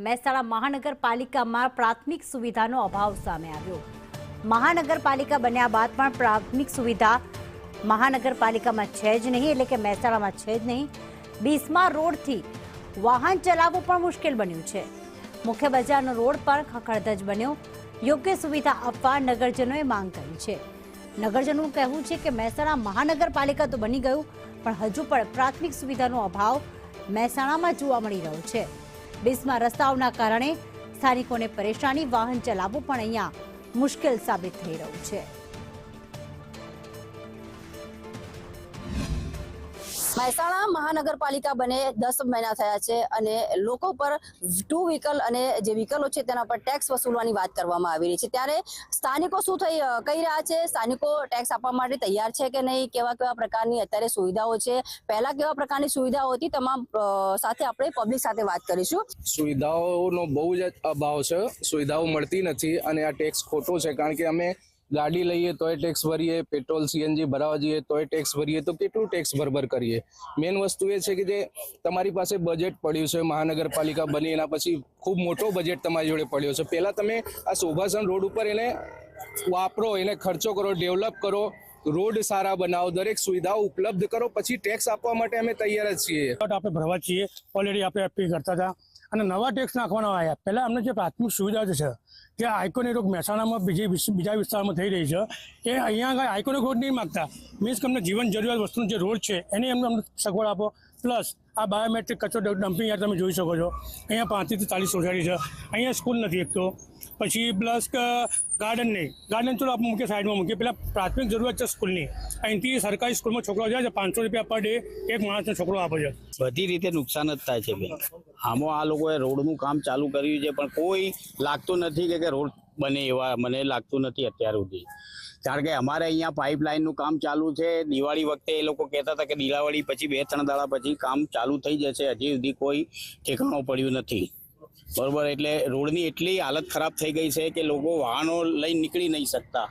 મહેસાણા મહાનગરપાલિકામાં પ્રાથમિક સુવિધાનો અભાવ સામે આવ્યો। મહાનગરપાલિકા બન્યા બાદ પણ પ્રાથમિક સુવિધા મહાનગરપાલિકામાં છે જ નહીં, એટલે કે મહેસાણામાં છે જ નહીં। બિસ્માર રોડથી વાહન ચલાવવું પણ મુશ્કેલ બન્યું છે। મુખ્ય બજારનો રોડ પણ ખખડધજ બન્યો। યોગ્ય સુવિધા આપવા નગરજનોએ માંગ કરી છે। નગરજનોનું કહેવું છે કે મહેસાણા મહાનગરપાલિકા તો બની ગયું, પણ હજુ પણ પ્રાથમિક સુવિધાનો અભાવ મહેસાણામાં જોવા મળી રહ્યો છે। બિસ્માર રસ્તાઓના કારણે સ્થાનિકોને પરેશાની, વાહન ચલાવવું પણ અહીંયા મુશ્કેલ સાબિત થઈ રહ્યું છે। મહેસાણા મહાનગરપાલિકા બને 10 મહિના થયા છે અને લોકો પર ટુ વ્હીકલ અને જે વ્હીકલો છે તેના પર ટેક્સ વસૂલવાની વાત કરવામાં આવી રહી છે। ત્યારે સ્થાનિકો શું કહી રહ્યા છે? સ્થાનિકો ટેક્સ આપવા માટે તૈયાર છે કે નહીં? કેવા કેવા પ્રકારની અત્યારે સુવિધાઓ છે, પહેલા કેવા પ્રકારની સુવિધાઓ હતી, તમામ સાથે આપણે પબ્લિક સાથે વાત કરીશું। સુવિધાઓનો બહુ જ અભાવ છે, સુવિધાઓ મળતી નથી અને આ ટેક્સ ખોટો છે। કારણ કે અમે ગાડી લઈએ તોય ટેક્સ ભરીએ, પેટ્રોલ સીએનજી ભરાવા જઈએ તોય ટેક્સ ભરીએ, તો કેટલું ટેક્સ ભરભર કરીએ। મેઇન વસ્તુ એ છે કે જે તમારી પાસે બજેટ પડ્યું છે, મહાનગરપાલિકા બની એના પછી ખૂબ મોટો બજેટ તમારી જોડે પડ્યો છે, પહેલાં તમે આ શોભાસન રોડ ઉપર એને વાપરો, એને ખર્ચો કરો, ડેવલપ કરો, રોડ સારા બનાવો, દરેક સુવિધાઓ ઉપલબ્ધ કરો, પછી ટેક્સ આપવા માટે અમે તૈયાર જ છીએ। આપણે ભરવા છીએ, ઓલરેડી આપણે એપી કરતા હતા અને નવા ટેક્સ નાખવાના આવ્યા। પહેલાં અમને જે પ્રાથમિક સુવિધા છે જે આઇકોનિક રોડ મહેસાણામાં બીજા વિસ્તારમાં થઈ રહી છે, એ અહીંયા આગળ આઇકોનિક રોડ નહીં માગતા। મીન્સ કે અમને જીવન જરૂરિયાત વસ્તુનો જે રોડ છે એની અમને સગવડ આપો। પ્લસ આ બાયોમેટ્રિક કચરો ડમ્પિંગ યાર્ડ તમે જોઈ શકો છો, અહીંયા 35 થી 40 સોસાયટી છે, અહીંયા સ્કૂલ નથી એક તો, પછી પ્લસ ગાર્ડન નહીં, ગાર્ડન ચલો આપણે મૂકીએ સાઈડમાં મૂકીએ, પેલા પ્રાથમિક જરૂરિયાત છે સ્કૂલની। અહીંથી સરકારી સ્કૂલમાં છોકરાઓ જાય છે, 500 રૂપિયા પર ડે એક માણસને છોકરો આપે છે। બધી રીતે નુકસાન જ થાય છે બેન। આમાં આ લોકોએ રોડનું કામ ચાલુ કર્યું છે, પણ કોઈ લાગતું નથી કે રોડ બને એવા મને લાગતું નથી અત્યાર સુધી। કારણ કે અમારે અહીંયા પાઇપલાઇનનું કામ ચાલુ છે। દિવાળી વખતે એ લોકો કહેતા હતા કે દિવાળી પછી 2-3 દાડા પછી કામ ચાલુ થઈ જશે, હજી સુધી કોઈ ઠેકાણું પડ્યું નથી, બરોબર। એટલે રોડની એટલી હાલત ખરાબ થઈ ગઈ છે કે લોકો વાહનો લઈને નીકળી નહીં શકતા।